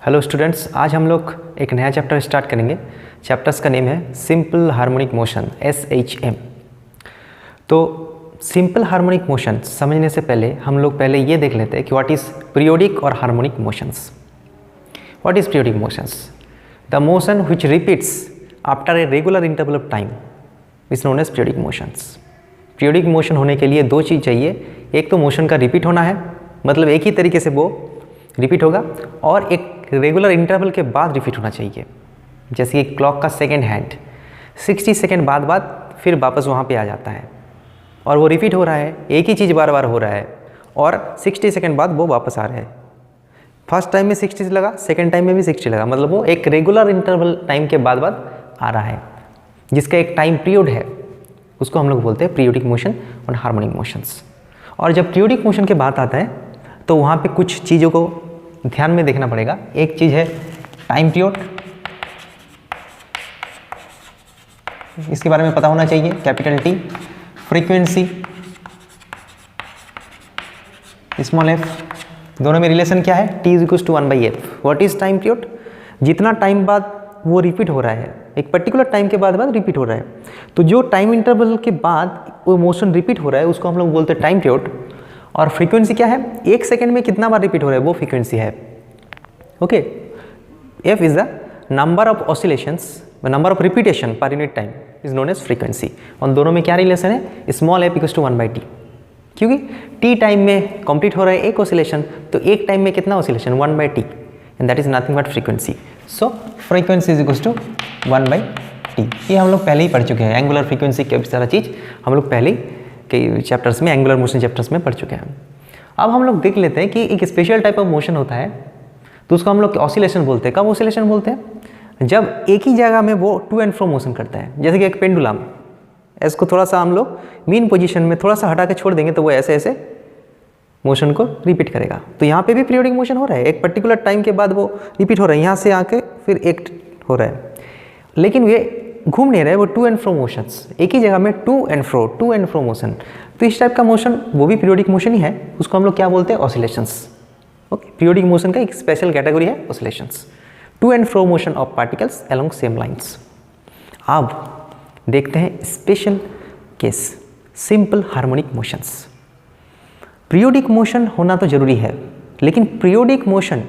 Hello students, आज हम लोग एक नया चैप्टर स्टार्ट करेंगे। चैप्टर्स का नेम है सिंपल हार्मोनिक मोशन SHM। तो सिंपल हार्मोनिक मोशन समझने से पहले हम लोग पहले ये देख लेते हैं कि व्हाट इज़ पीरियोडिक और harmonic motions. What is periodic motions? The motion which repeats after a regular interval of time is known as periodic motions. Periodic motion होने के लिए दो चीज़ चाहिए, एक तो मोशन का रिपीट होना है, मतलब एक ही तरीके से वो रिपीट होगा, और एक रेगुलर इंटरवल के बाद रिपीट होना चाहिए। जैसे कि क्लॉक का सेकेंड हैंड 60 सेकेंड बाद फिर वापस वहाँ पे आ जाता है और वो रिपीट हो रहा है, एक ही चीज़ बार बार हो रहा है और 60 सेकेंड बाद वो वापस आ रहा है। फर्स्ट टाइम में 60 लगा, सेकेंड टाइम में भी 60 लगा, मतलब वो एक रेगुलर इंटरवल टाइम के बाद आ रहा है, जिसका एक टाइम पीरियड है, उसको हम लोग बोलते हैं पीरियोडिक मोशन और हार्मोनिक मोशंस। और जब पीरियोडिक मोशन की बात आता है तो वहाँ पे कुछ चीज़ों को ध्यान में देखना पड़ेगा। एक चीज़ है टाइम पीरियड, इसके बारे में पता होना चाहिए, capital T। Frequency small f, दोनों में रिलेशन क्या है? T = 1/f। What is time period? जितना टाइम बाद वो रिपीट हो रहा है, एक पर्टिकुलर टाइम के बाद रिपीट हो रहा है, तो जो टाइम इंटरवल के बाद वो मोशन रिपीट हो रहा है उसको हम लोग बोलते हैं टाइम पीरियड। और फ्रीक्वेंसी क्या है? एक सेकेंड में कितना बार रिपीट हो रहा है वो फ्रीक्वेंसी है। Okay, F is the number of oscillations, number of repetition पर unit time is known as frequency. और दोनों में क्या रिलेशन है? स्मॉल f = 1/t, क्योंकि टी टाइम में कंप्लीट हो रहा है एक ऑसिलेशन, तो एक टाइम में कितना oscillation? 1/t, and that is nothing but frequency. So frequency is equals to 1/t। ये हम लोग पहले ही पढ़ चुके हैं, एंगुलर फ्रीक्वेंसी की सारा चीज़ हम लोग पहले के चैप्टर्स में, एंगुलर मोशन चैप्टर्स में पढ़ चुके हैं। अब हम लोग देख लेते हैं कि एक स्पेशल टाइप ऑफ मोशन होता है, तो उसको हम लोग ऑसिलेशन बोलते हैं। कब ऑसिलेशन बोलते हैं? जब एक ही जगह में वो टू एंड फ्रो मोशन करता है। जैसे कि एक पेंडुलम, इसको थोड़ा सा हम लोग मीन पोजीशन में थोड़ा सा हटा के छोड़ देंगे तो वो ऐसे ऐसे मोशन को रिपीट करेगा। तो यहाँ पे भी पीरियोडिक मोशन हो रहा है, एक पर्टिकुलर टाइम के बाद वो रिपीट हो रहा है, यहाँ से आके फिर एक हो रहा है, लेकिन वे घूम नहीं रहे, वो टू एंड फ्रो मोशंस, एक ही जगह में टू एंड फ्रो मोशन। तो इस टाइप का मोशन वो भी पीरियोडिक मोशन ही है, उसको हम लोग क्या बोलते हैं? ऑसिलेशंस। ओके, पीरियोडिक मोशन का एक स्पेशल कैटेगरी है oscillations, to and fro motion of particles along same lines. अब देखते हैं special case, simple harmonic motions. Periodic motion होना तो जरूरी है, लेकिन पीरियोडिक मोशन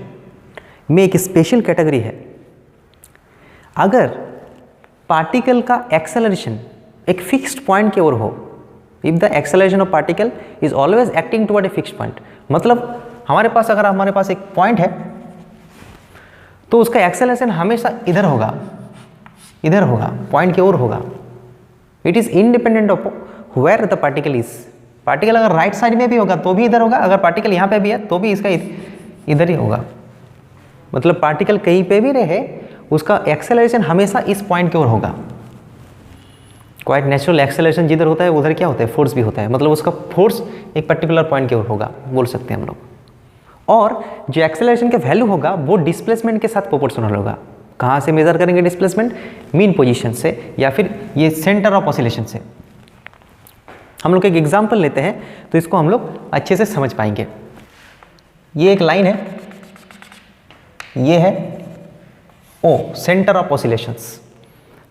में एक स्पेशल कैटेगरी है। अगर पार्टिकल का एक्सेलरेशन एक फिक्स्ड पॉइंट की ओर हो, if the acceleration of particle is always acting toward a fixed point, मतलब हमारे पास एक पॉइंट है तो उसका एक्सेलरेशन हमेशा इधर होगा, पॉइंट की ओर होगा। It is independent of where the particle is. Particle अगर राइट साइड में भी होगा तो भी इधर होगा, अगर पार्टिकल यहाँ पे भी है तो भी इसका इधर ही होगा। मतलब पार्टिकल कहीं पे भी रहे, उसका एक्सेलरेशन हमेशा इस पॉइंट की ओर होगा। क्वाइट नेचुरल, एक्सेलरेशन जिधर होता है उधर क्या होता है? फोर्स भी होता है, मतलब उसका फोर्स एक पर्टिकुलर पॉइंट की ओर होगा, बोल सकते हैं हम लोग। और जो एक्सेलरेशन का वैल्यू होगा वो डिस्प्लेसमेंट के साथ प्रोपोर्शनल होगा। कहाँ से मेजर करेंगे डिस्प्लेसमेंट? मीन पोजीशन से या फिर ये सेंटर ऑफ ऑसिलेशन से। हम लोग एक एग्जांपल लेते हैं तो इसको हम लोग अच्छे से समझ पाएंगे। ये एक लाइन है, ये है O, सेंटर ऑफ ऑसिलेशंस।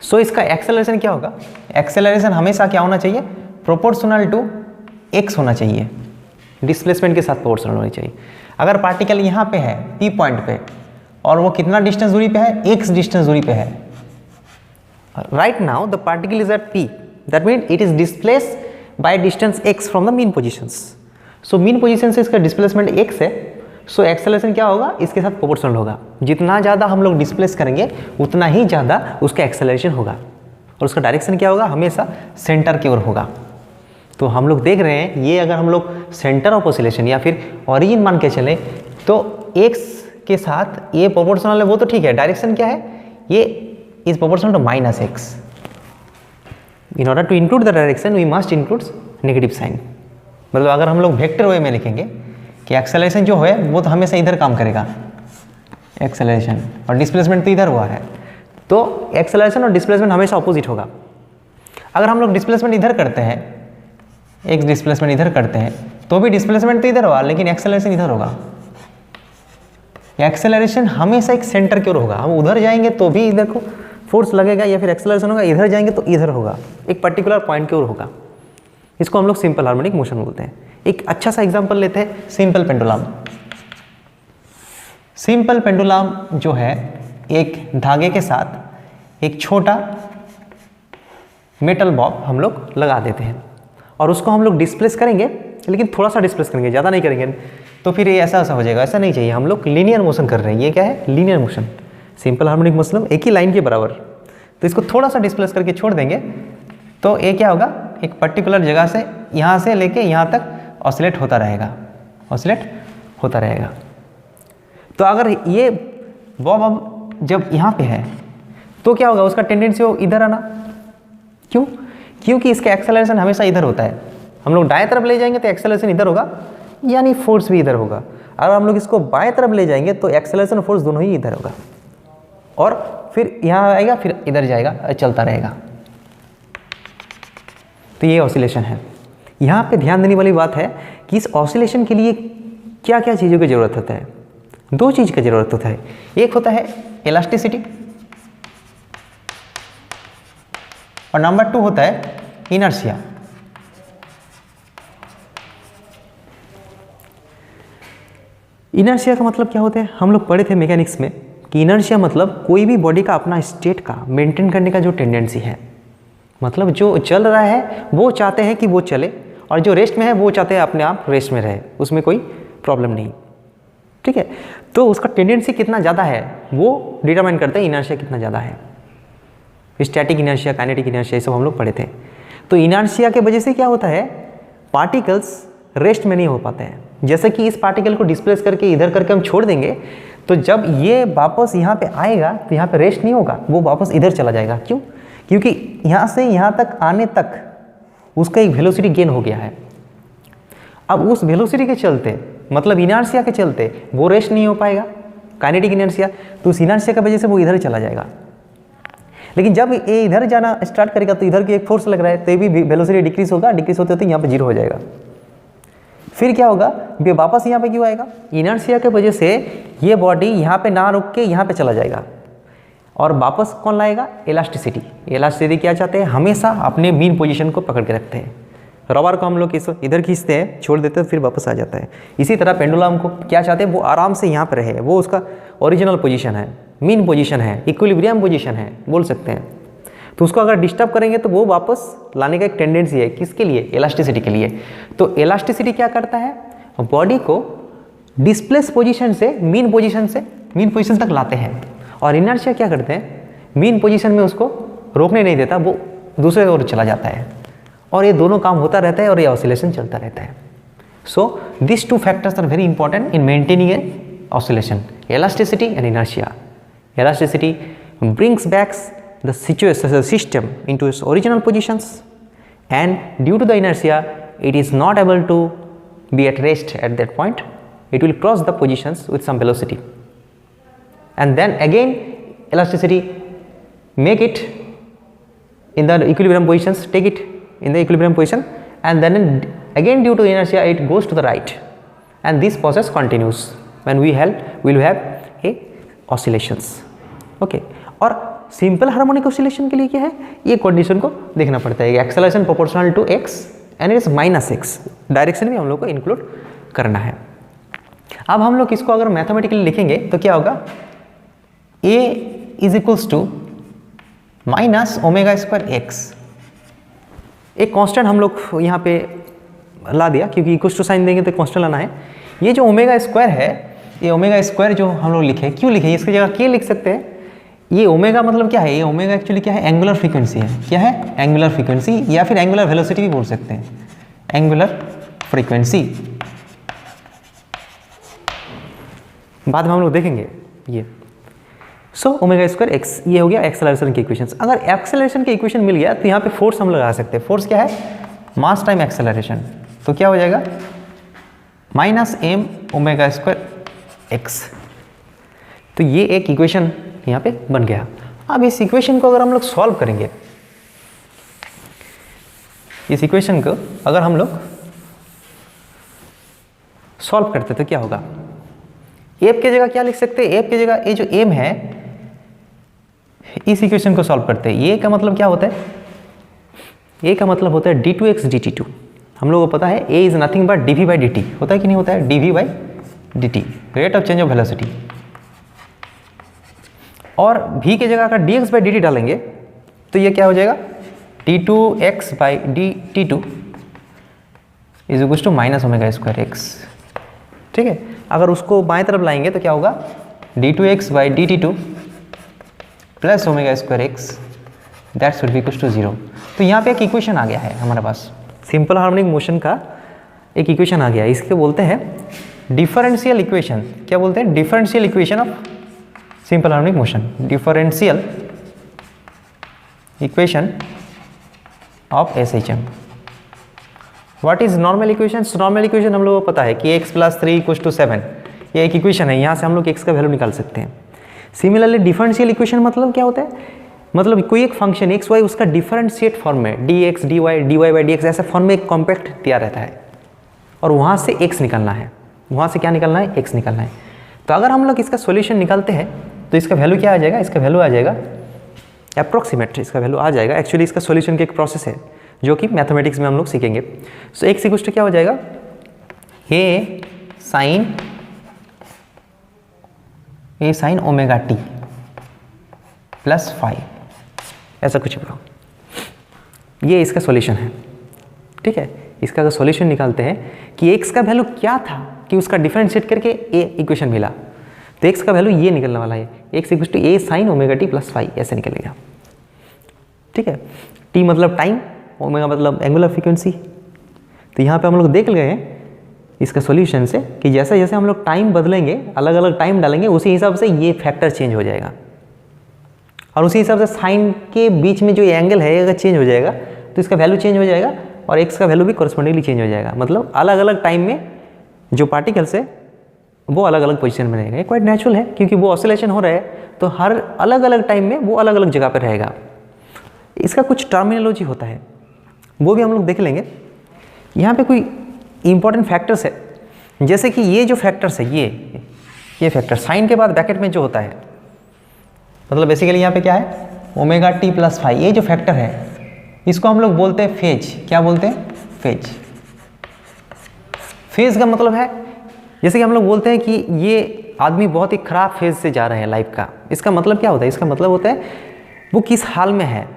सो इसका एक्सेलरेशन क्या होगा? एक्सेलरेशन हमेशा क्या होना चाहिए? प्रोपोर्शनल टू x होना चाहिए, डिस्प्लेसमेंट के साथ प्रोपोर्शनल होनी चाहिए। अगर पार्टिकल यहाँ पे है P पॉइंट पे और वो कितना डिस्टेंस दूरी पे है? x डिस्टेंस दूरी पे है। Right now the particle is at P, that mean it is displace by distance x from the mean positions. So mean position से इसका डिस्प्लेसमेंट x है, सो एक्सेलरेशन क्या होगा? इसके साथ प्रोपोर्शनल होगा। जितना ज़्यादा हम लोग डिस्प्लेस करेंगे उतना ही ज़्यादा उसका एक्सेलरेशन होगा, और उसका डायरेक्शन क्या होगा? हमेशा सेंटर की ओर होगा। तो हम लोग देख रहे हैं, ये अगर हम लोग सेंटर ऑफ ऑसिलेशन या फिर ओरिजिन मान के चले तो x के साथ ये प्रोपोर्शनल है, वो तो ठीक है। डायरेक्शन क्या है? ये is proportional to -x। In order to include the direction we must include negative sign. मतलब अगर हम लोग वेक्टर वे में लिखेंगे कि एक्सेलरेशन जो है वो तो हमेशा इधर काम करेगा, एक्सेलरेशन, और डिस्प्लेसमेंट तो इधर हुआ है, तो एक्सेलरेशन और डिस्प्लेसमेंट हमेशा अपोजिट होगा। अगर हम लोग डिस्प्लेसमेंट इधर करते हैं, एक डिस्प्लेसमेंट इधर करते हैं, तो भी डिस्प्लेसमेंट तो इधर होगा लेकिन एक्सेलरेशन इधर होगा। एक्सेलरेशन हमेशा एक सेंटर की ओर होगा। हम उधर जाएंगे तो भी इधर को फोर्स लगेगा, या फिर एक्सेलरेशन होगा, इधर जाएंगे तो इधर होगा, एक पर्टिकुलर पॉइंट की ओर होगा। इसको हम लोग सिंपल हार्मोनिक मोशन बोलते हैं। एक अच्छा सा एग्जांपल लेते हैं, सिंपल पेंडुलम। सिंपल पेंडुलम जो है एक धागे के साथ एक छोटा मेटल बॉब हम लोग लगा देते हैं और उसको हम लोग डिस्प्लेस करेंगे, लेकिन थोड़ा सा डिस्प्लेस करेंगे, ज़्यादा नहीं करेंगे, तो फिर ये ऐसा ऐसा हो जाएगा। ऐसा नहीं चाहिए, हम लोग लीनियर मोशन कर रहे हैं। ये क्या है? Linear motion. Simple harmonic motion एक ही लाइन के बराबर। तो इसको थोड़ा सा डिस्प्लेस करके छोड़ देंगे तो ये क्या होगा, एक पर्टिकुलर जगह से यहाँ से लेके यहाँ तक ऑसिलेट होता रहेगा, ऑसिलेट होता रहेगा। तो अगर ये बॉब अब जब यहाँ पे है तो क्या होगा, उसका टेंडेंसी हो इधर आना। क्यों? क्योंकि इसका एक्सेलरेशन हमेशा इधर होता है। हम लोग दाएं तरफ ले जाएंगे तो एक्सेलरेशन इधर होगा, यानी फोर्स भी इधर होगा। अगर हम लोग इसको बाएं तरफ ले जाएंगे तो एक्सेलरेशन और फोर्स दोनों ही इधर होगा, और फिर यहाँ आएगा, फिर इधर जाएगा, चलता रहेगा। तो ये ऑसिलेशन है। यहाँ पे ध्यान देने वाली बात है कि इस ऑसिलेशन के लिए क्या क्या चीज़ों की ज़रूरत होता है। दो चीज़ की ज़रूरत होता है। एक होता है इलास्टिसिटी और नंबर 2 होता है इनर्शिया। इनर्शिया का मतलब क्या होता है? हम लोग पढ़े थे मैकेनिक्स में कि इनर्शिया मतलब कोई भी बॉडी का अपना स्टेट का मेंटेन करने का जो टेंडेंसी है। मतलब जो चल रहा है वो चाहते हैं कि वो चले, और जो रेस्ट में है वो चाहते हैं अपने आप रेस्ट में रहे, उसमें कोई प्रॉब्लम नहीं। ठीक है, तो उसका टेंडेंसी कितना ज़्यादा है वो डिटरमाइन करते हैं इनर्शिया कितना ज़्यादा है। स्टैटिक इनर्शिया, काइनेटिक इनर्शिया, ये सब हम लोग पढ़े थे। तो इनर्शिया के वजह से क्या होता है, पार्टिकल्स रेस्ट में नहीं हो पाते हैं। जैसे कि इस पार्टिकल को डिस्प्लेस करके इधर करके हम छोड़ देंगे, तो जब ये वापस यहाँ पे आएगा तो यहाँ पे रेस्ट नहीं होगा, वो वापस इधर चला जाएगा। क्यों? क्योंकि यहाँ से यहाँ तक आने तक उसका एक वेलोसिटी गेन हो गया है। अब उस वेलोसिटी के चलते, मतलब इनर्शिया के चलते, वो रेस्ट नहीं हो पाएगा, काइनेटिक इनर्शिया, तो उस इनर्शिया की वजह से वो इधर चला जाएगा। लेकिन जब ये इधर जाना स्टार्ट करेगा तो इधर की एक फोर्स लग रहा है, तो ये भी वेलोसिटी डिक्रीज होगा, डिक्रीज होते होते यहाँ पे 0 हो जाएगा। फिर क्या होगा, ये वापस यहाँ पे क्यों आएगा? इनर्शिया के वजह से ये बॉडी यहाँ पे ना रुक के यहाँ पे चला जाएगा, और वापस कौन लाएगा? इलास्टिसिटी। इलास्टिसिटी क्या चाहते हैं? हमेशा अपने मीन पोजीशन को पकड़ के रखते हैं। रबर को हम लोग इधर खींचते हैं, छोड़ देते हैं, फिर वापस आ जाता है। इसी तरह पेंडुलम को क्या चाहते हैं? वो आराम से यहाँ पर रहे, वो उसका ओरिजिनल पोजीशन है, मीन पोजीशन है, इक्विलिब्रियम पोजीशन है, बोल सकते हैं। तो उसको अगर डिस्टर्ब करेंगे तो वो वापस लाने का एक टेंडेंसी है। किसके लिए? इलास्टिसिटी के लिए। तो इलास्टिसिटी क्या करता है? बॉडी को डिस्प्लेस पोजीशन से मीन पोजीशन तक लाते हैं, और इनर्शिया क्या करते हैं? मीन पोजीशन में उसको रोकने नहीं देता, वो दूसरे ओर चला जाता है, और ये दोनों काम होता रहता है और ये ऑसिलेशन चलता रहता है। So this 2 factors are very important in maintaining a oscillation, elasticity and inertia. Elasticity brings back the system into its original positions, and due to the inertia it is not able to be at rest at that point. It will cross the positions with some velocity, and then again elasticity make it in the equilibrium positions, take it in the equilibrium position, and then again due to inertia it goes to the right, and this process continues when we will have a oscillations. Okay, और simple harmonic oscillation के लिए क्या है? ये condition को देखना पड़ता है, acceleration proportional to x and it is -x, direction भी हम लोग को इंक्लूड करना है। अब हम लोग इसको अगर मैथमेटिकली लिखेंगे तो क्या होगा? a is equals to -ω²x। एक कांस्टेंट हम लोग यहाँ पे ला दिया, क्योंकि इक्वल्स टू साइन देंगे तो कांस्टेंट लाना है। ये जो ω² है, ये ω² जो हम लोग लिखे, क्यों लिखे? इसकी जगह k लिख सकते हैं। ये ओमेगा मतलब क्या है? ये ओमेगा एक्चुअली क्या है? एंगुलर फ्रीक्वेंसी है। क्या है? एंगुलर फ्रीक्वेंसी, या फिर एंगुलर वेलोसिटी भी बोल सकते हैं, एंगुलर फ्रीक्वेंसी। बाद में हम लोग देखेंगे ये। सो ω²x, ये हो गया एक्सेलरेशन की इक्वेशन। अगर एक्सेलरेशन की इक्वेशन मिल गया तो यहाँ पे फोर्स हम लगा सकते हैं। फोर्स क्या है? मास टाइम एक्सेलरेशन। तो क्या हो जाएगा? -m⁻²x। तो ये एक इक्वेशन यहाँ पे बन गया। अब इस इक्वेशन को अगर हम लोग सॉल्व करेंगे, इस इक्वेशन को अगर हम लोग सॉल्व करते तो क्या होगा? एफ की जगह क्या लिख सकते हैं, एफ की जगह ये जो एम है इस इक्वेशन को सॉल्व करते हैं। ये का मतलब क्या होता है, ए का मतलब होता है d2x dt2। हम लोगों को पता है A is nothing but dv by dt, होता है कि नहीं होता है, dv by dt, rate of change of velocity. और v की जगह अगर dx बाई dt डालेंगे तो ये क्या हो जाएगा, d2x by dt2 is equal to minus omega square x। ठीक है, अगर उसको बाएं तरफ लाएंगे तो क्या होगा, d2x by dt2 plus omega square x that should be equal to 0। तो यहाँ पे एक इक्वेशन आ गया है हमारे पास, सिंपल हार्मोनिक मोशन का एक इक्वेशन आ गया है। इसके बोलते हैं डिफरेंशियल इक्वेशन। क्या बोलते हैं, differential equation of simple harmonic motion, differential equation of SHM। What is normal equation, normal equation हम लोगों को पता है कि x + 3 = 7, ये एक इक्वेशन है, यहाँ से हम लोग x का वैल्यू निकाल सकते हैं। सिमिलरली डिफरेंशियल इक्वेशन मतलब क्या होता है, मतलब कोई एक फंक्शन x y उसका डिफरेंशिएट फॉर्म में dx dy dy by dx ऐसे फॉर्म में एक कॉम्पैक्ट दिया रहता है और वहाँ से x निकलना है, वहाँ से क्या निकलना है, x निकलना है। तो अगर हम लोग इसका सॉल्यूशन निकालते हैं तो इसका वैल्यू क्या आ जाएगा, इसका वैल्यू आ जाएगा अप्रॉक्सीमेट, इसका वैल्यू आ जाएगा। एक्चुअली इसका सॉल्यूशन की एक प्रोसेस है जो कि मैथमेटिक्स में हम लोग सीखेंगे। सो x इक्वल टू क्या हो जाएगा, a sine omega t plus 5, ऐसा कुछ होगा। ये इसका सॉल्यूशन है। ठीक है, इसका अगर सॉल्यूशन निकालते हैं कि x का वैल्यू क्या था कि उसका डिफरेंशिएट करके a इक्वेशन मिला, तो x का वैल्यू ये निकलने वाला है, x equal to a sine omega t plus 5 ऐसे निकलेगा। ठीक है, t मतलब टाइम, ओमेगा मतलब एंगुलर फ्रीक्वेंसी। तो यहाँ पे हम लोग देख गए हैं इसका सॉल्यूशन से कि जैसे जैसे हम लोग टाइम बदलेंगे, अलग अलग टाइम डालेंगे, उसी हिसाब से ये फैक्टर चेंज हो जाएगा और उसी हिसाब से साइन के बीच में जो एंगल है अगर चेंज हो जाएगा तो इसका वैल्यू चेंज हो जाएगा और एक्स का वैल्यू भी कॉरस्पॉन्डिंगली चेंज हो जाएगा। मतलब अलग अलग टाइम में जो पार्टिकल्स है वो अलग अलग पोजीशन में रहेगा। ये क्वाइट नेचुरल है क्योंकि वो ऑसिलेशन हो रहा है तो हर अलग अलग टाइम में वो अलग अलग जगह पर रहेगा। इसका कुछ टर्मिनोलॉजी होता है वो भी हम लोग देख लेंगे। यहाँ पे कोई इंपॉर्टेंट फैक्टर्स है, जैसे कि ये जो फैक्टर्स है, ये फैक्टर साइन के बाद ब्रैकेट में जो होता है, मतलब बेसिकली यहाँ पे क्या है, ओमेगा टी प्लस 5, ये जो फैक्टर है इसको हम लोग बोलते हैं फेज। क्या बोलते हैं, फेज। फेज का मतलब है जैसे कि हम लोग बोलते हैं कि ये आदमी बहुत ही खराब फेज से जा रहे हैं लाइफ का। इसका मतलब क्या होता है, इसका मतलब होता है वो किस हाल में है,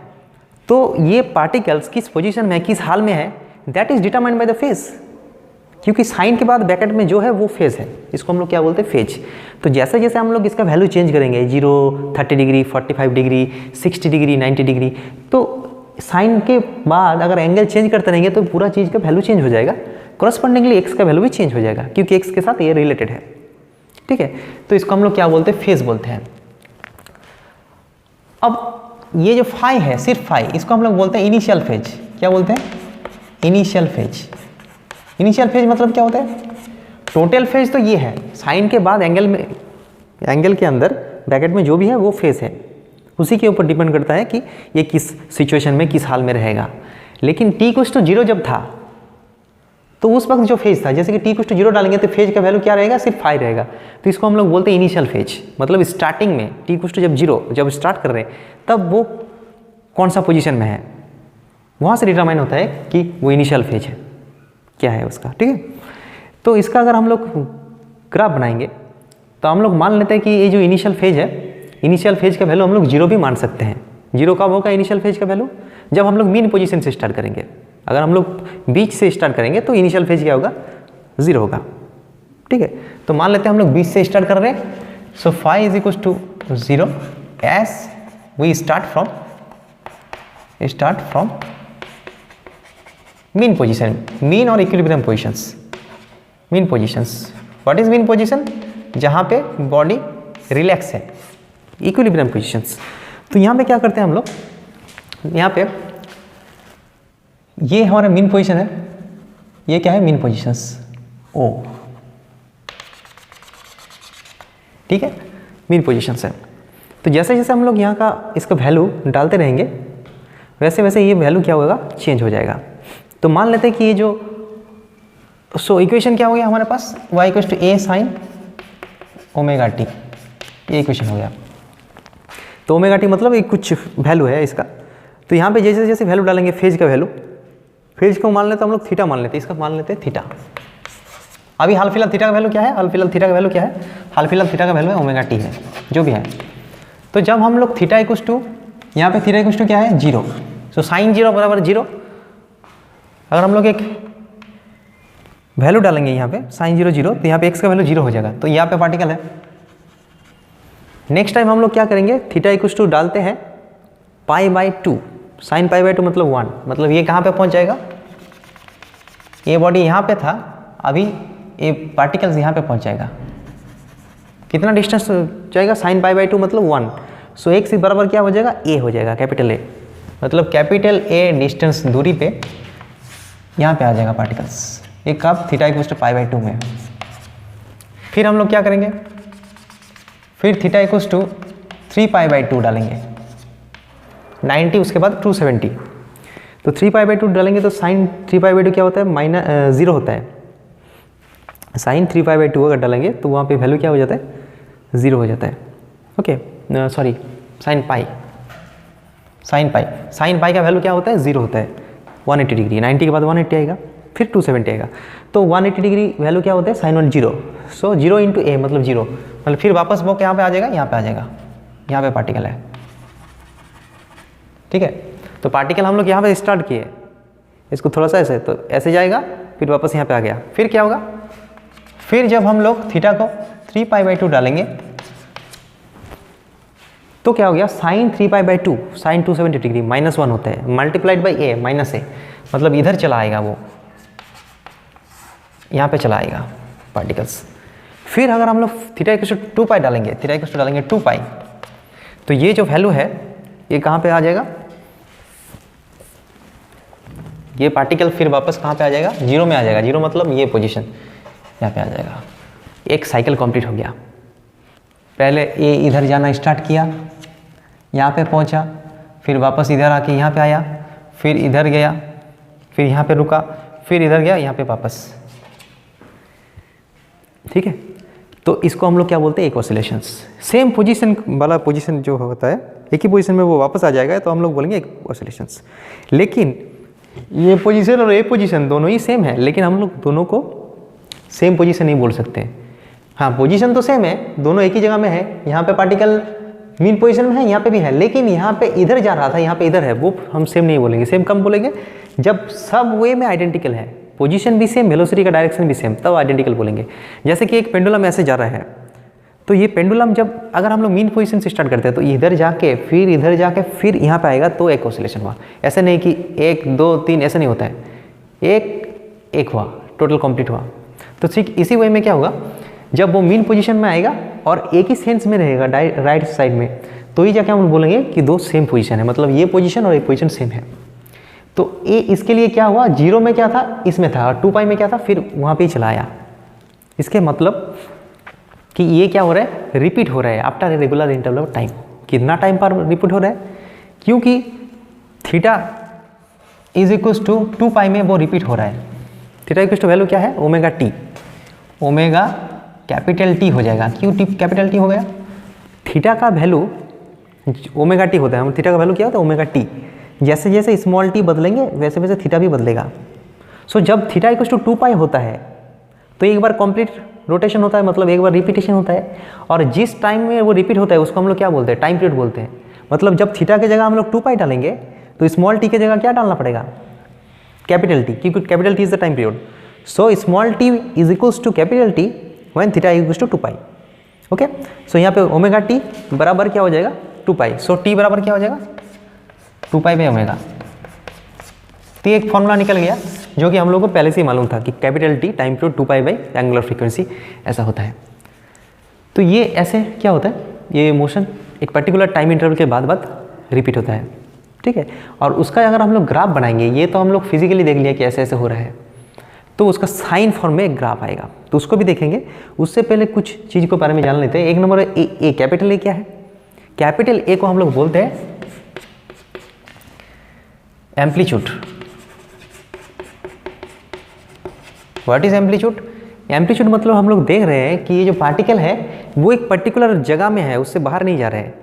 तो ये पार्टिकल्स किस पोजीशन में है, किस हाल में है, that is determined by the phase. क्योंकि साइन के बाद ब्रैकेट में जो है वो फेज है, इसको हम लोग क्या बोलते हैं, फेज। तो जैसे जैसे हम लोग इसका वैल्यू चेंज करेंगे 0, 30 डिग्री, 45 डिग्री, 60 डिग्री, 90 डिग्री, तो साइन के बाद अगर एंगल चेंज करते रहेंगे तो पूरा चीज़ का वैल्यू चेंज हो जाएगा। कॉरस्पॉन्डिंगली एक्स का वैल्यू भी चेंज हो जाएगा क्योंकि एक्स के साथ ये रिलेटेड है। ठीक है, तो इसको हम लोग क्या बोलते हैं, फेज बोलते हैं। अब ये जो फाई है, सिर्फ फाई, इसको हम लोग बोलते हैं इनिशियल फेज। क्या बोलते हैं, इनिशियल फेज। इनिशियल फेज मतलब क्या होता है, टोटल फेज तो ये है, साइन के बाद एंगल में, एंगल के अंदर ब्रैकेट में जो भी है वो फेज है, उसी के ऊपर डिपेंड करता है कि ये किस सिचुएशन में, किस हाल में रहेगा। लेकिन t=0 जब था तो उस वक्त जो फेज था, जैसे कि t=0 डालेंगे तो फेज का वैल्यू क्या रहेगा, सिर्फ 5 रहेगा। तो इसको हम लोग बोलते हैं इनिशियल फेज। मतलब स्टार्टिंग में t=0 जब स्टार्ट कर रहे हैं तब वो कौन सा पोजीशन में है, वहाँ से डिटरमाइन होता है कि वो इनिशियल फेज है क्या है उसका। ठीक है, तो इसका अगर हम लोग ग्राफ बनाएंगे तो हम लोग मान लेते हैं कि ये जो इनिशियल फेज है, इनिशियल फेज का वैल्यू हम लोग 0 भी मान सकते हैं। 0 कब होगा इनिशियल फेज का वैल्यू, जब हम लोग मीन पोजीशन से स्टार्ट करेंगे। अगर हम लोग बीच से स्टार्ट करेंगे तो इनिशियल फेज क्या होगा, 0 होगा। ठीक है, तो मान लेते हैं हम लोग बीच से स्टार्ट कर रहे हैं। So phi is equal to 0 as we start from mean position, mean और equilibrium positions. Mean positions, what is mean position, जहाँ पे बॉडी रिलैक्स है, इक्विलिब्रियम पोजीशंस। तो यहाँ पे क्या करते हैं हम लोग, यहाँ पे ये हमारा मीन पोजीशन है, ये क्या है, मीन पोजीशंस ओ। ठीक है, मीन पोजीशंस है। तो जैसे जैसे हम लोग यहाँ का इसका वैल्यू डालते रहेंगे वैसे वैसे ये वैल्यू क्या होगा, चेंज हो जाएगा। तो मान लेते हैं कि ये जो इक्वेशन क्या हो गया हमारे पास, y = a sine omega T, ये इक्वेशन हो गया। तो ओमेगा टी मतलब एक कुछ वैल्यू है इसका। तो यहाँ पे जैसे जैसे वैल्यू डालेंगे फेज का वैल्यू, फेज को मान लेते हम लोग थीटा मान लेते हैं, इसका मान लेते हैं थीटा। अभी हाल फिलहाल थीटा का वैल्यू क्या है, हाल फिलहाल थीटा का वैल्यू क्या है, हाल फिलहाल थीटा का वैल्यू है ओमेगा टी है जो भी है। तो जब हम लोग थीटा इक्वस टू, यहाँ पे थीटा इक्वस टू क्या है 0, सो साइन 0 बराबर 0। अगर हम लोग एक वैल्यू डालेंगे यहाँ पे साइन 0 0, तो यहाँ पे x का वैल्यू 0 हो जाएगा, तो यहाँ पे पार्टिकल है। नेक्स्ट टाइम हम लोग क्या करेंगे, थीटा इक्वस टू डालते हैं π/2, साइन π/2 मतलब 1, मतलब ये कहाँ पे पहुँच जाएगा, ये बॉडी यहाँ पे था, अभी ये पार्टिकल्स यहाँ पे पहुँच जाएगा। कितना डिस्टेंस जाएगा, साइन π/2 मतलब 1, सो x बराबर क्या हो जाएगा, a हो जाएगा, कैपिटल A, मतलब कैपिटल A डिस्टेंस दूरी पे यहाँ पे आ जाएगा पार्टिकल्स। ये कब, थीटा इक्वल्स टू π/2 में। फिर हम लोग क्या करेंगे, फिर थीटा इक्वल्स टू 3π/2 डालेंगे 90, उसके बाद 270, तो 3π/2 डालेंगे तो साइन 3π/2 क्या होता है, -0 होता है। साइन 3π/2 अगर डालेंगे तो वहाँ पे वैल्यू क्या हो जाता है, 0 हो जाता है। Okay, sorry sine pi, sine pi का वैल्यू क्या होता है, 0 होता है। 180 डिग्री, 90 के बाद 180 आएगा, फिर 270 आएगा, तो 180 डिग्री वैल्यू क्या होता है, साइन 1 0, सो 0 इंटू ए मतलब 0, मतलब फिर वापस वो यहाँ पे आ जाएगा, यहाँ पे आ जाएगा, यहाँ पे पार्टिकल है। ठीक है, तो पार्टिकल हम लोग यहाँ पे स्टार्ट किए, इसको थोड़ा सा ऐसे, तो ऐसे जाएगा, फिर वापस यहाँ पे आ गया। फिर क्या होगा, फिर जब हम लोग थीटा को 3π/2 डालेंगे तो क्या हो गया, साइन 3π/2 साइन 270 डिग्री -1 होता है, मल्टीप्लाइड बाई ए -a, मतलब इधर चला आएगा, वो यहाँ पे चला आएगा पार्टिकल्स। फिर अगर हम लोग थीटा इक्वल टू 2π डालेंगे, थीटा इक्वल टू डालेंगे 2π, तो ये जो वैल्यू है ये कहाँ पे आ जाएगा, ये पार्टिकल फिर वापस कहाँ पे आ जाएगा, 0 में आ जाएगा। 0 मतलब ये पोजीशन यहाँ पे आ जाएगा। एक साइकिल कंप्लीट हो गया। पहले ये इधर जाना स्टार्ट किया, यहाँ पे पहुँचा, फिर वापस इधर आके यहाँ पे आया, फिर इधर गया, फिर यहाँ पे रुका, फिर इधर गया, यहाँ पे वापस। ठीक है, तो इसको हम लोग क्या बोलते हैं, एक ऑसिलेशंस। सेम पोजीशन वाला पोजीशन जो होता है, एक ही पोजीशन में वो वापस आ जाएगा, तो हम लोग बोलेंगे एक ऑसिलेशंस। लेकिन ये पोजीशन और ये पोजीशन दोनों ही सेम है, लेकिन हम लोग दोनों को सेम पोजीशन नहीं बोल सकते। हाँ, पोजीशन तो सेम है, दोनों एक ही जगह में है, यहाँ पे पार्टिकल मीन पोजीशन में है, यहाँ पे भी है, लेकिन यहाँ पे इधर जा रहा था, यहाँ पे इधर है, वो हम सेम नहीं बोलेंगे। सेम कम बोलेंगे जब सब वे में आइडेंटिकल है, पोजीशन भी सेम, वेलोसिटी का डायरेक्शन भी सेम, तब आइडेंटिकल बोलेंगे। जैसे कि एक पेंडुलम ऐसे जा रहा है, तो ये पेंडुलम जब अगर हम लोग मीन पोजीशन से स्टार्ट करते हैं, तो इधर जाके फिर इधर जाके फिर यहाँ पे आएगा, तो एक ऑसिलेशन हुआ। ऐसे नहीं कि 1 2 3 ऐसे नहीं होता है, एक हुआ, टोटल कंप्लीट हुआ। तो ठीक इसी वे में क्या होगा, जब वो मीन पोजीशन में आएगा और एक ही सेंस में रहेगा राइट साइड में, तो ही जाके हम बोलेंगे कि दो सेम पोजीशन है, मतलब ये पोजीशन और ये पोजीशन सेम है। तो ये इसके लिए क्या हुआ, 0 में क्या था, इसमें था, और 2π में क्या था, फिर वहाँ पे ही चला आया। इसके मतलब कि ये क्या हो रहा है, रिपीट हो रहा है after a regular interval of time. कितना टाइम पर रिपीट हो रहा है, क्योंकि थीटा इज इक्वल्स टू 2π में वो रिपीट हो रहा है। थीटा इक्वल्स टू वैल्यू क्या है, omega T, omega capital T हो जाएगा। क्यों टी कैपिटल टी हो गया, थीटा का वैल्यू ओमेगा टी होता है, थीटा का वैल्यू क्या होता है, ओमेगा टी। जैसे जैसे स्मॉल टी बदलेंगे वैसे वैसे थीटा भी बदलेगा। सो जब थीटा इक्वल्स टू 2π होता है तो एक बार कंप्लीट रोटेशन होता है, मतलब एक बार रिपीटेशन होता है, और जिस टाइम में वो रिपीट होता है उसको हम लोग क्या बोलते हैं, टाइम पीरियड बोलते हैं। मतलब जब थीटा की जगह हम लोग 2π डालेंगे तो स्मॉल टी की जगह क्या डालना पड़ेगा, कैपिटल टी, क्योंकि capital T is the time period. So small T is equals to capital T when theta equals to 2π। Okay, so यहाँ पे ओमेगा टी बराबर क्या हो जाएगा, 2π। सो टी बराबर क्या हो जाएगा, 2π बाई ओमेगा। तो एक फॉर्मूला निकल गया जो कि हम लोगों को पहले से ही मालूम था कि capital T time period 2π by angular frequency ऐसा होता है। तो ये ऐसे क्या होता है, ये मोशन एक पर्टिकुलर टाइम इंटरवल के बाद रिपीट होता है। ठीक है, और उसका अगर हम लोग ग्राफ बनाएंगे, ये तो हम लोग फिजिकली देख लिया कि ऐसे ऐसे हो रहा है, तो उसका साइन फॉर्म में एक ग्राफ आएगा, तो उसको भी देखेंगे। उससे पहले कुछ चीज़ को बारे में जान लेते हैं। एक नंबर ए, कैपिटल ए क्या है, कैपिटल ए को हम लोग बोलते हैं amplitude. What is amplitude, amplitude मतलब हम लोग देख रहे हैं कि ये जो पार्टिकल है वो एक पर्टिकुलर जगह में है, उससे बाहर नहीं जा रहा है।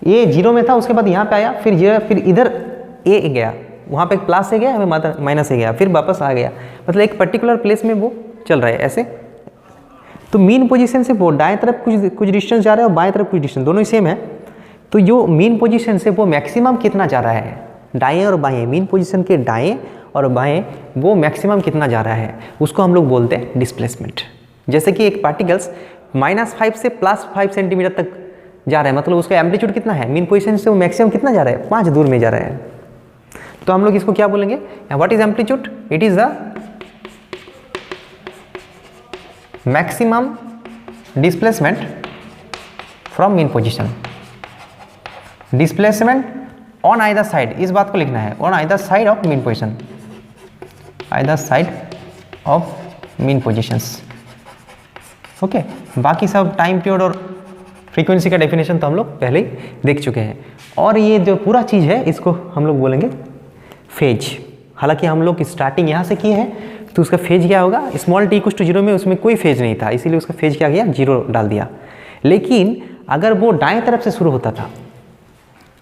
ये 0 में था, उसके बाद यहाँ पे आया, फिर इधर ए गया, वहाँ पे एक प्लस ए गया, हमें माइनस ए गया, फिर वापस आ गया, मतलब एक पर्टिकुलर प्लेस में वो चल रहा है ऐसे। तो मीन पोजीशन से वो दाएं तरफ कुछ डिस्टेंस जा रहा है और बाएं तरफ कुछ डिस्टेंस, दोनों ही सेम है। तो जो मीन पोजीशन से वो मैक्सिमम कितना जा रहा है, दाएं और बाएं, मीन पोजीशन के दाएं और बाएं वो मैक्सिमम कितना जा रहा है, उसको हम लोग बोलते हैं डिस्प्लेसमेंट। जैसे कि एक पार्टिकल्स -5 से +5 सेंटीमीटर तक जा रहा है, मतलब उसका एम्पलीट्यूड कितना है, मीन पोजीशन से वो मैक्सिमम कितना जा रहा है, 5 दूर में जा रहा है। तो हम लोग इसको क्या बोलेंगे, what is amplitude, it is the maximum displacement from mean position. Displacement on either side, इस बात को लिखना है, on either side of mean position, either side of mean positions. Okay, बाकी सब टाइम पीरियड और फ्रीक्वेंसी का डेफिनेशन तो हम लोग पहले ही देख चुके हैं। और ये जो पूरा चीज़ है इसको हम लोग बोलेंगे फेज। हालांकि हम लोग स्टार्टिंग यहाँ से किए हैं, तो उसका फेज क्या होगा, स्मॉल t = 0 में उसमें कोई फेज नहीं था, इसीलिए उसका फेज क्या किया, 0 डाल दिया। लेकिन अगर वो दाएं तरफ से शुरू होता था,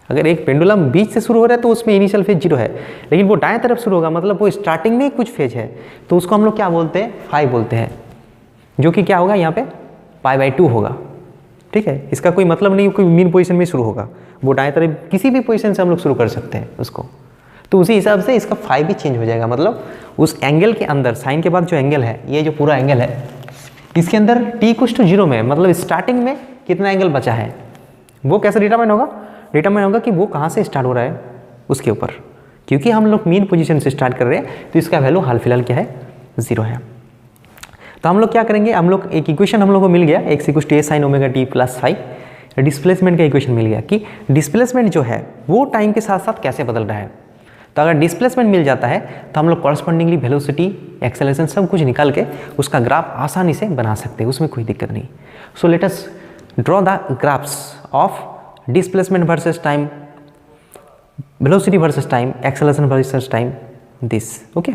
अगर एक पेंडुलम बीच से शुरू हो रहा है तो उसमें इनिशियल फेज 0 है, लेकिन वो दाएं तरफ शुरू होगा, मतलब वो स्टार्टिंग में कुछ फेज है, तो उसको हम लोग क्या बोलते हैं, फाई बोलते हैं, जो कि क्या होगा यहाँ पे π/2 होगा। ठीक है, इसका कोई मतलब नहीं कोई मीन पोजीशन में शुरू होगा, वो दाएं तरफ किसी भी पोजीशन से हम लोग शुरू कर सकते हैं उसको। तो उसी हिसाब से इसका फाई भी चेंज हो जाएगा, मतलब उस एंगल के अंदर, साइन के बाद जो एंगल है, ये जो पूरा एंगल है, इसके अंदर t = 0 में, मतलब स्टार्टिंग में कितना एंगल बचा है, वो कैसे डिटरमाइन होगा, डिटरमाइन होगा कि वो कहाँ से स्टार्ट हो रहा है उसके ऊपर। क्योंकि हम लोग मीन पोजीशन से स्टार्ट कर रहे हैं तो इसका वैल्यू हाल फिलहाल क्या है, 0 है। तो हम लोग क्या करेंगे, हम लोग एक इक्वेशन हम लोग को मिल गया, x = a sin ωt + phi, displacement का इक्वेशन मिल गया कि डिस्प्लेसमेंट जो है वो टाइम के साथ साथ कैसे बदल रहा है। तो अगर डिस्प्लेसमेंट मिल जाता है तो हम लोग कॉरस्पॉन्डिंगली वेलोसिटी, एक्सेलरेशन सब कुछ निकाल के उसका ग्राफ आसानी से बना सकते हैं, उसमें कोई दिक्कत नहीं। So let us draw the graphs of displacement versus time, velocity versus time, acceleration versus time, this. Okay,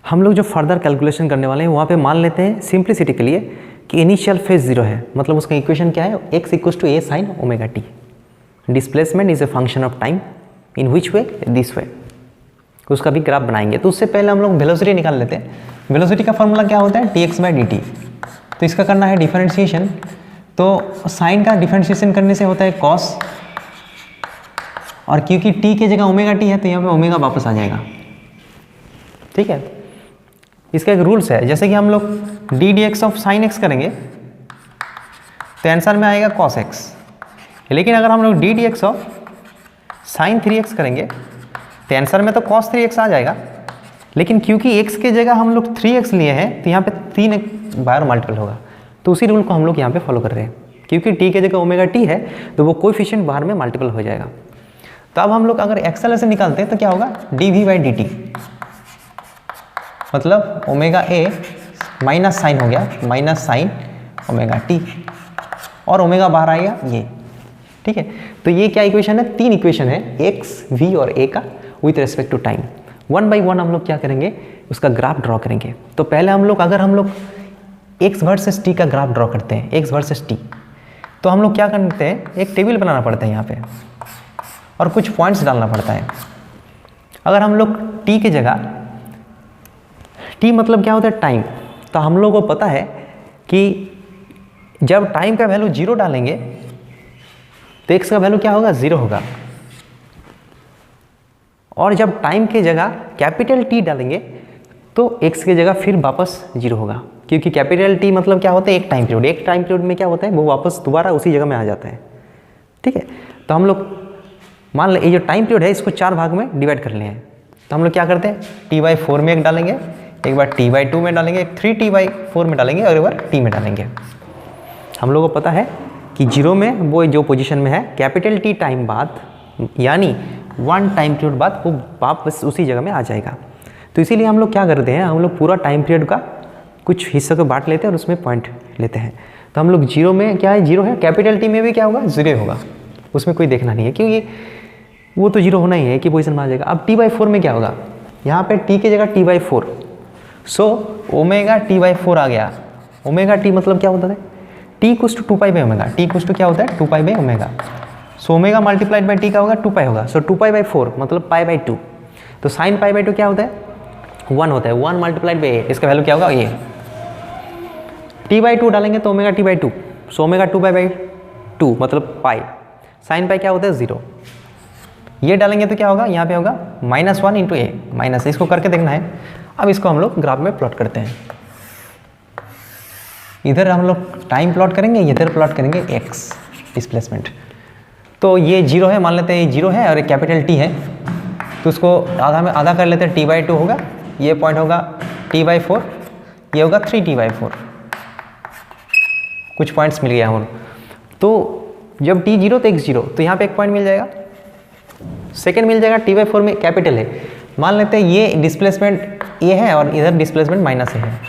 हम लोग जो फर्दर कैलकुलेशन करने वाले हैं वहाँ पे मान लेते हैं सिंप्लिसिटी के लिए कि इनिशियल फेज 0 है, मतलब उसका इक्वेशन क्या है, x = a sin ωt, displacement is a function of time, in which way, this way. उसका भी ग्राफ बनाएंगे। तो उससे पहले हम लोग वेलोसिटी निकाल लेते हैं। वेलोसिटी का फॉर्मूला क्या होता है, dx/dt। तो इसका करना है डिफरेंशिएशन, तो साइन का डिफरेंशिएशन करने से होता है cos, और क्योंकि t की जगह ωt है तो यहाँ पे ओमेगा वापस आ जाएगा। ठीक है, इसका एक रूल्स है, जैसे कि हम लोग ddx ऑफ sin x करेंगे तो आंसर में आएगा cos x, लेकिन अगर हम लोग ddx ऑफ sin 3x करेंगे तो आंसर में तो cos 3x आ जाएगा, लेकिन क्योंकि x के जगह हम लोग 3x लिए हैं तो यहाँ पे 3 बार मल्टीपल होगा। तो उसी रूल को हम लोग यहाँ पे फॉलो कर रहे हैं, क्योंकि t के जगह ωt है तो वो कोएफिशिएंट बाहर में मल्टीपल हो जाएगा। तो अब हम लोग अगर एक्सेलरेशन निकालते हैं तो क्या होगा, dv/dt, मतलब ω माइनस साइन हो गया, माइनस साइन ωt, और ओमेगा बाहर आएगा ये। ठीक है, तो ये क्या इक्वेशन है, 3 इक्वेशन है, x, v और a का with respect to time. 1 by 1 हम लोग क्या करेंगे, उसका ग्राफ ड्रॉ करेंगे। तो पहले हम लोग अगर हम लोग x वर्सेस t का ग्राफ ड्रॉ करते हैं, x वर्सेस t, तो हम लोग क्या करते हैं, एक टेबल बनाना पड़ता है यहाँ पे और कुछ पॉइंट्स डालना पड़ता है। अगर हम लोग t की जगह, t मतलब क्या होता है, टाइम, तो हम लोग को पता है कि जब टाइम का वैल्यू 0 डालेंगे तो x का वैल्यू क्या होगा, 0 होगा, और जब टाइम की जगह कैपिटल T डालेंगे तो x की जगह फिर वापस 0 होगा, क्योंकि कैपिटल T मतलब क्या होता है, एक टाइम पीरियड, एक टाइम पीरियड में क्या होता है, वो वापस दोबारा उसी जगह में आ जाता है। ठीक है, तो हम लोग मान लें ये जो टाइम पीरियड है इसको 4 भाग में डिवाइड कर लिए हैं। तो हम लोग क्या करते हैं, t/4 में एक डालेंगे, एक बार t/2 में डालेंगे, एक 3t/4 में डालेंगे और एक बार t में डालेंगे। हम लोगों को पता है कि 0 में वो जो पोजीशन में है, कैपिटल T टाइम बाद, यानी 1 टाइम पीरियड बाद वो वापस उसी जगह में आ जाएगा। तो इसीलिए हम लोग क्या करते हैं, हम लोग पूरा टाइम पीरियड का कुछ हिस्से को बांट लेते हैं और उसमें पॉइंट लेते हैं। तो हम लोग 0 में क्या है, 0 है, कैपिटल T में भी क्या होगा, 0 होगा, उसमें कोई देखना नहीं है, क्योंकि वो तो 0 होना ही है कि पोजीशन में आ जाएगा। अब t/4 में क्या होगा, यहाँ पे t की जगह t/4, so omega T by 4 आ गया। ओमेगा टी मतलब क्या होता है, T equals to 2 pi by omega, T equals to क्या होता है 2 pi by omega. So omega multiplied by T का होगा 2 पाई होगा, सो 2 पाई बाई 4 मतलब पाई बाई 2। तो साइन पाई बाई 2 क्या होता है 1 होता है, 1 मल्टीप्लाइड बाई ए, इसका वैल्यू क्या होगा ये। टी बाई 2 डालेंगे तो omega T by 2, so omega 2 pi by 2 मतलब पाई, साइन पाई क्या होता है 0। ये डालेंगे तो क्या होगा, यहाँ पे होगा -1 इंटू ए माइनस, इसको करके देखना है। अब इसको हम लोग ग्राफ में प्लॉट करते हैं। इधर हम लोग टाइम प्लॉट करेंगे, इधर प्लॉट करेंगे एक्स डिस्प्लेसमेंट। तो ये 0 है, मान लेते हैं ये 0 है और एक कैपिटल टी है, तो उसको आधा में आधा कर लेते हैं, टी बाई 2 होगा, ये पॉइंट होगा टी बाई 4, ये होगा 3 टी बाई 4, कुछ पॉइंट्स मिल गया हम। तो जब टी 0 तो x 0, तो यहाँ पे एक पॉइंट मिल जाएगा, सेकेंड मिल जाएगा टी बाई 4 में कैपिटल है, मान लेते हैं ये डिस्प्लेसमेंट ये है और इधर डिस्प्लेसमेंट माइनस है।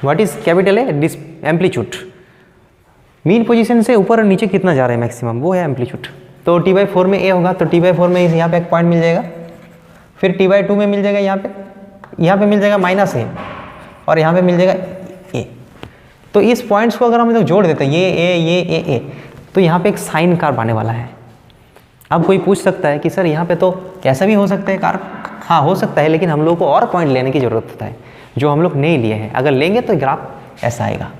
व्हाट इज कैपिटल है एम्पलीट्यूड, मीन पोजीशन से ऊपर और नीचे कितना जा रहा है मैक्सिमम, वो है एम्पलीट्यूड। तो टी बाई 4 में ए होगा, तो टी बाई 4 में यहाँ पे एक पॉइंट मिल जाएगा, फिर टी बाई 2 में मिल जाएगा यहाँ पे मिल जाएगा माइनस ए और यहाँ पे मिल जाएगा ए। तो इस पॉइंट्स को अगर हम लोग जोड़ देते हैं ये ए, तो यहाँ पे एक साइन कर्व आने वाला है। अब कोई पूछ सकता है कि सर यहाँ पे तो कैसा भी हो सकता है कर्व, हाँ हो सकता है, लेकिन हम लोग को और पॉइंट लेने की ज़रूरत होता है जो हम लोग नहीं लिए हैं। अगर लेंगे तो ग्राफ ऐसा आएगा,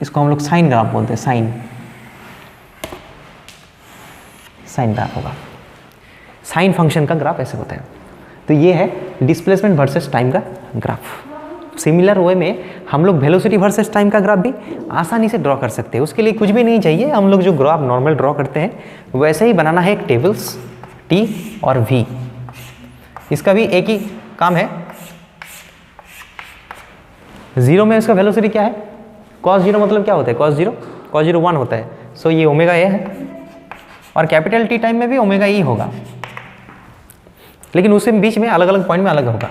इसको हम लोग साइन ग्राफ बोलते हैं, साइन ग्राफ होगा, साइन फंक्शन का ग्राफ ऐसे होता है। तो ये है डिस्प्लेसमेंट वर्सेस टाइम का ग्राफ। सिमिलर वे में हम लोग वेलोसिटी वर्सेस टाइम का ग्राफ भी आसानी से ड्रॉ कर सकते हैं। उसके लिए कुछ भी नहीं चाहिए, हम लोग जो ग्राफ नॉर्मल ड्रॉ करते हैं वैसे ही बनाना है, एक टेबल्स टी और वी, इसका भी एक ही काम है। 0 में इसका वेलोसिटी क्या है, cos 0 मतलब क्या होता है, cos 0 1 होता है, सो ये ओमेगा ए है, और कैपिटल टी टाइम में भी ओमेगा ई होगा, लेकिन उसके बीच में अलग अलग पॉइंट में अलग होगा।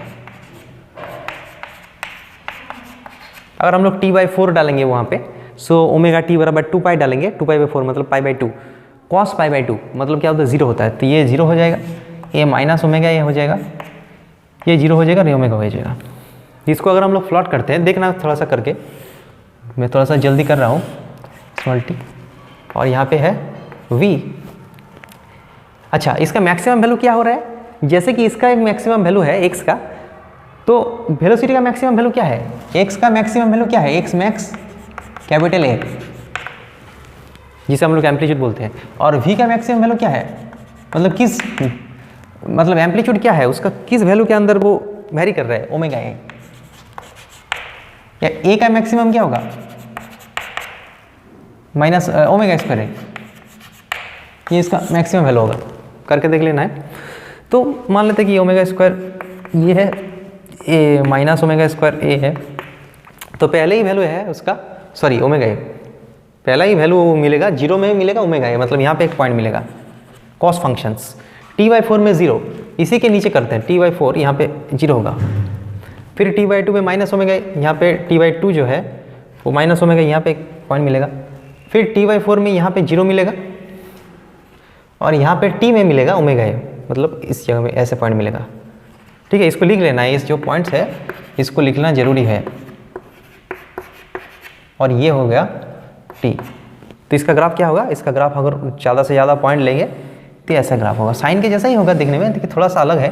अगर हम लोग टी बाई 4 डालेंगे वहाँ पे, सो ओमेगा टी बराबर 2 पाई डालेंगे, 2 पाई बाई 4 मतलब pi by 2, cos pi by 2 मतलब क्या होता है 0 होता है, तो ये 0 हो जाएगा, ये माइनस ओमेगा ये हो जाएगा, ये 0 हो जाएगा, ये ओमेगा हो जाएगा। इसको अगर हम लोग प्लॉट करते हैं, देखना थोड़ा सा करके, मैं थोड़ा सा जल्दी कर रहा हूँ, स्मॉल टी, और यहाँ पे है v। अच्छा, इसका मैक्सिमम वैल्यू क्या हो रहा है, जैसे कि इसका एक मैक्सिमम वैल्यू है x का, तो वेलोसिटी का मैक्सिमम वैल्यू क्या है, x का मैक्सिमम वैल्यू क्या है, x मैक्स कैपिटल A, जिसे हम लोग एम्पलीट्यूड बोलते हैं, और v का मैक्सिमम वैल्यू क्या है, मतलब एम्पलीट्यूड क्या है उसका, किस वैल्यू के अंदर वो वेरी कर रहा है, ओमेगा ए, या a का मैक्सिमम क्या होगा माइनस ओमेगा स्क्वायर है, ये इसका मैक्सिमम वैल्यू होगा, करके देख लेना है। तो मान लेते हैं कि ओमेगा स्क्वायर ये है ए माइनस ओमेगा स्क्वायर ए है, तो पहले ही वैल्यू है उसका, सॉरी ओमेगा ए, पहला ही वैल्यू मिलेगा 0 में मिलेगा ओमेगा ए, मतलब यहाँ पे एक पॉइंट मिलेगा कॉस फंक्शंस, टी बाई 4 में 0, इसी के नीचे करते हैं टी बाई 4 यहाँ पे 0 होगा, फिर टी बाई 2 में माइनस ओमेगा, यहाँ पे टी बाई 2 जो है वो माइनस ओमेगा, यहाँ पे एक पॉइंट मिलेगा, फिर टी बाई 4 में यहाँ पे 0 मिलेगा, और यहाँ पे टी में मिलेगा ओमेगा ए, मतलब इस जगह में ऐसे पॉइंट मिलेगा। ठीक है, इसको लिख लेना है, इस जो पॉइंट्स है इसको लिखना जरूरी है, और ये हो गया टी। तो इसका ग्राफ क्या होगा, इसका ग्राफ अगर ज़्यादा से ज़्यादा पॉइंट लेंगे तो ऐसा ग्राफ होगा, साइन के जैसा ही होगा दिखने में, देखिए थोड़ा सा अलग है,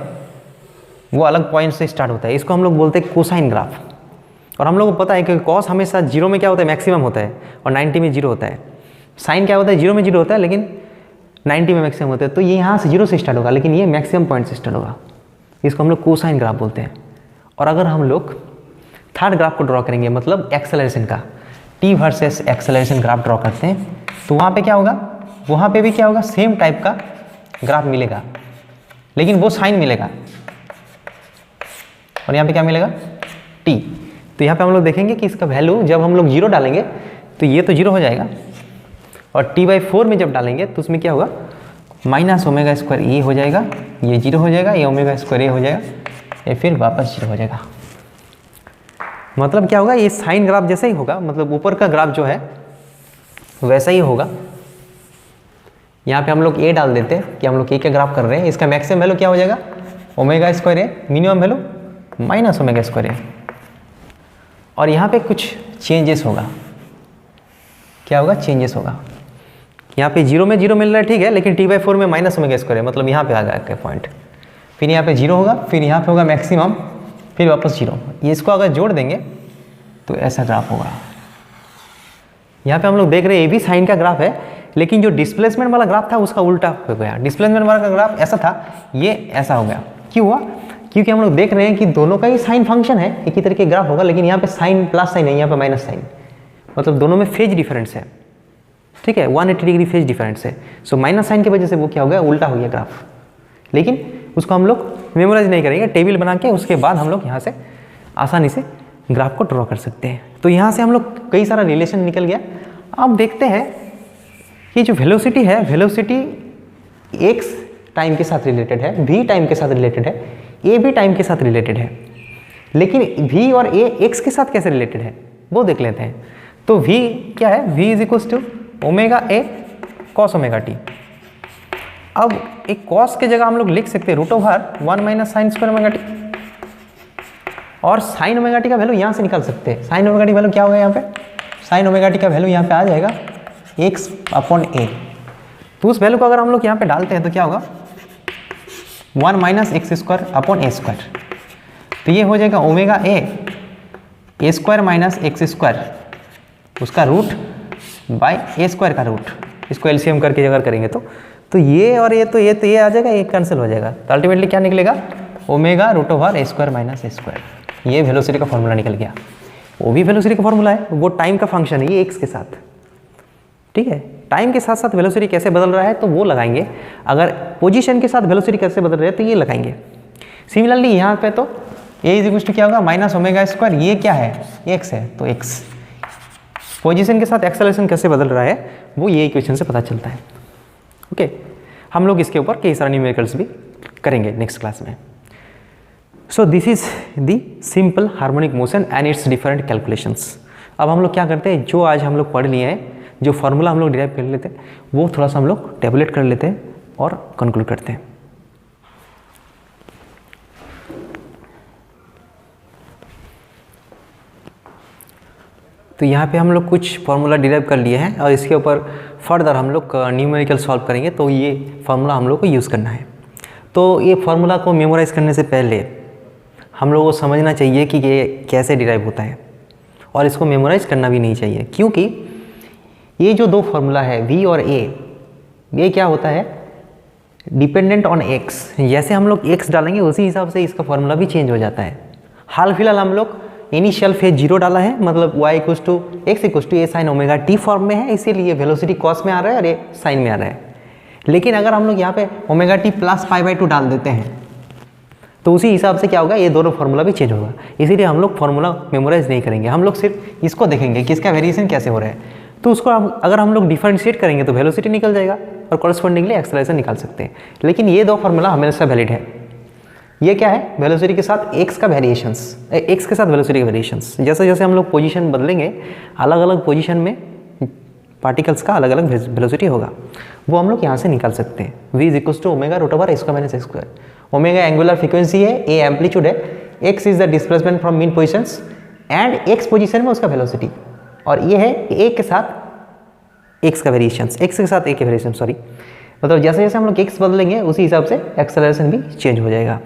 वो अलग पॉइंट से स्टार्ट होता है, इसको हम लोग बोलते हैं कोसाइन ग्राफ। और हम लोग को पता है कि कॉस हमेशा 0 में क्या होता है मैक्सिमम होता है, और 90 में 0 होता है, साइन क्या होता है 0 में 0 होता है लेकिन 90 में मैक्सिमम होता है, तो ये यहाँ से 0 से स्टार्ट होगा, लेकिन ये मैक्सिमम पॉइंट से स्टार्ट होगा, इसको हम लोग कोसाइन ग्राफ बोलते हैं। और अगर हम लोग थर्ड ग्राफ को ड्रॉ करेंगे, मतलब एक्सेलरेशन का, T versus acceleration graph draw करते हैं, तो वहाँ पे क्या होगा, वहाँ पे भी क्या होगा, सेम टाइप का ग्राफ मिलेगा, लेकिन वो साइन मिलेगा, और यहाँ पे क्या मिलेगा टी। तो यहाँ पे हम लोग देखेंगे कि इसका वैल्यू जब हम लोग 0 डालेंगे तो ये तो 0 हो जाएगा, और टी बाई 4 में जब डालेंगे तो उसमें क्या होगा, माइनस ओमेगा स्क्वायर ए हो जाएगा, ये 0 हो जाएगा, ये ओमेगा स्क्वायर ए हो जाएगा, ये फिर वापस 0 हो जाएगा। मतलब क्या होगा, ये साइन ग्राफ जैसा ही होगा, मतलब ऊपर का ग्राफ जो है वैसा ही होगा। यहाँ पे हम लोग ए डाल देते हैं कि हम लोग ए का ग्राफ कर रहे हैं, इसका मैक्सिमम वैल्यू क्या हो जाएगा, omega square A, minimum value minus omega square A, और यहाँ पे कुछ चेंजेस होगा। क्या होगा? चेंजेस होगा। यहाँ पे 0 में 0 मिल रहा है, ठीक है, लेकिन T/4 में माइनस ओमेगा स्क्वायर है, मतलब यहाँ पे आ गया पॉइंट। फिर यहाँ पे 0 होगा, फिर यहाँ पे होगा मैक्सिमम, फिर वापस 0। ये इसको अगर जोड़ देंगे तो ऐसा ग्राफ होगा। यहाँ पे हम लोग देख रहे हैं ये भी साइन का ग्राफ है, लेकिन जो डिस्प्लेसमेंट वाला ग्राफ था उसका उल्टा हो गया। डिस्प्लेसमेंट वाला ग्राफ ऐसा था, ये ऐसा हो गया। क्यों हुआ? क्योंकि हम लोग देख रहे हैं कि दोनों का ही साइन फंक्शन है, एक ही तरह के ग्राफ होगा, लेकिन यहाँ पे साइन प्लस साइन है, यहाँ पे माइनस साइन, मतलब दोनों में फेज डिफरेंस है, ठीक है, 180 डिग्री फेज डिफरेंस है। सो माइनस साइन की वजह से वो क्या हो गया? उल्टा हो गया ग्राफ। लेकिन उसको हम लोग मेमोराइज नहीं करेंगे, टेबल बना के उसके बाद हम लोग यहाँ से आसानी से ग्राफ को ड्रॉ कर सकते हैं। तो यहाँ से हम लोग कई सारा रिलेशन निकल गया। अब देखते हैं कि जो वेलोसिटी है, वेलोसिटी x टाइम के साथ रिलेटेड है, v टाइम के साथ रिलेटेड है, a भी टाइम के साथ रिलेटेड है, लेकिन v और a x के साथ कैसे रिलेटेड है वो देख लेते हैं। तो v क्या है? v is equal to omega a cos omega t। अब एक कॉस के जगह हम लोग लिख सकते हैं √1 minus sine square omega T, और साइन ओमेगा टी का वैल्यू यहाँ से निकाल सकते हैं। साइन ओमेगा टी वैल्यू क्या होगा? यहाँ पे साइन ओमेगा टी का वैल्यू यहाँ पे आ जाएगा x/a। तो उस वैल्यू को अगर हम लोग यहाँ पे डालते हैं तो क्या होगा? 1 माइनस एक्स स्क्वायर अपॉन ए स्क्वायर। तो ये हो जाएगा omega a square minus x square, उसका रूट बाय ए स्क्वायर का रूट, इसको एलसीएम करके अगर करेंगे तो ये और ये आ जाएगा, ये कैंसिल हो जाएगा। तो अल्टीमेटली क्या निकलेगा? Omega √a square minus A square. ये वेलोसिटी का फॉर्मूला निकल गया। वो भी वेलोसिटी का फॉर्मूला है, वो टाइम का फंक्शन है, ये एक्स के साथ, ठीक है। टाइम के साथ साथ वेलोसिटी कैसे बदल रहा है तो वो लगाएंगे, अगर पोजीशन के साथ वेलोसिटी कैसे बदल रहा है तो ये लगाएंगे। सिमिलरली यहाँ पे तो ए इज इक्वल टू क्या होगा? माइनस ओमेगा स्क्वायर, ये क्या है? एक्स है, तो एक्स। पोजीशन के साथ एक्सेलरेशन कैसे बदल रहा है वो ये इक्वेशन से पता चलता है। ओके, हम लोग इसके ऊपर कई सारे न्यूमेरिकल्स भी करेंगे नेक्स्ट क्लास में। सो this is the simple harmonic motion and it's different calculations. अब हम लोग क्या करते हैं, जो आज हम लोग पढ़ लिए हैं, जो फार्मूला हम लोग डिराइव कर लेते हैं, वो थोड़ा सा हम लोग टेबलेट कर लेते हैं और कंक्लूड करते हैं। तो यहाँ पे हम लोग कुछ फार्मूला डिराइव कर लिए हैं और इसके ऊपर फर्दर हम लोग न्यूमेरिकल सॉल्व करेंगे, तो ये फार्मूला हम लोग को यूज़ करना है। तो ये फार्मूला को मेमोराइज करने से पहले हम लोगों को समझना चाहिए कि ये कैसे डिराइव होता है, और इसको मेमोराइज करना भी नहीं चाहिए, क्योंकि ये जो दो फार्मूला है v और a, ये क्या होता है? Dependent on x। जैसे हम लोग x डालेंगे उसी हिसाब से इसका फार्मूला भी चेंज हो जाता है। हाल फिलहाल हम लोग इनिशियल फेज 0 डाला है, मतलब y = x = a sin omega t form में है, इसीलिए वेलोसिटी कॉस में आ रहा है और ये साइन में आ रहा है। लेकिन अगर हम लोग यहाँ पे ओमेगा t + π/2 डाल देते हैं तो उसी हिसाब से क्या होगा? ये दोनों फार्मूला भी चेंज होगा। इसीलिए हम लोग फार्मूला मेमोराइज नहीं करेंगे, हम लोग सिर्फ इसको देखेंगे कि इसका वेरिएशन कैसे हो रहा है। तो उसको अगर हम लोग डिफरेंशिएट करेंगे तो वेलोसिटी निकल जाएगा और कॉरस्पॉन्डिंगली एक्सेलरेशन निकाल सकते हैं। लेकिन ये दो फार्मूला हमेशा वैलिड है। ये क्या है? वेलोसिटी के साथ एक्स का वेरिएशंस, एक्स के साथ वेलोसिटी के वेरिएशंस। जैसे जैसे हम लोग पोजीशन बदलेंगे, अलग अलग पोजीशन में पार्टिकल्स का अलग अलग वेलोसिटी होगा, वो हम लोग यहाँ से निकाल सकते हैं। v = omega √a² omega angular frequency है, a एम्पलीट्यूड है, x is the displacement from mean positions and x position में उसका वेलोसिटी, और ये है a के साथ x का वेरिएशंस, x के साथ a के वेरिएशन, सॉरी, मतलब जैसे जैसे हम लोग x बदलेंगे उसी हिसाब से एक्सेलरेशन भी चेंज हो जाएगा।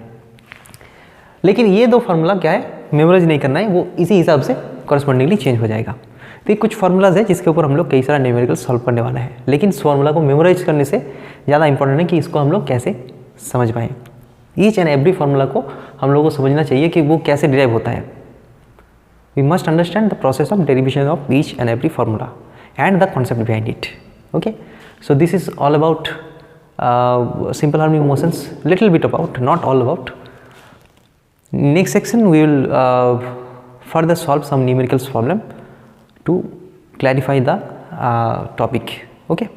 लेकिन ये दो फार्मूला क्या है? मेमोराइज नहीं करना है, वो इसी हिसाब से कॉरस्पॉन्डिंगली चेंज हो जाएगा। तो ये कुछ फार्मूलाज है जिसके ऊपर हम लोग कई सारा न्यूमेरिकल सॉल्व करने वाला है, लेकिन इस फार्मूला को मेमोराइज करने से ज़्यादा इंपॉर्टेंट है कि इसको हम लोग कैसे समझ पाएँ। ईच एंड एवरी फार्मूला को हम लोगों को समझना चाहिए कि वो कैसे डिराइव होता है। We must understand the process of derivation of each and every formula and the concept behind it. Okay, so this is all about simple harmonic motions, little bit about, not all about. Next section we will further solve some numerical problem to clarify the topic. Okay.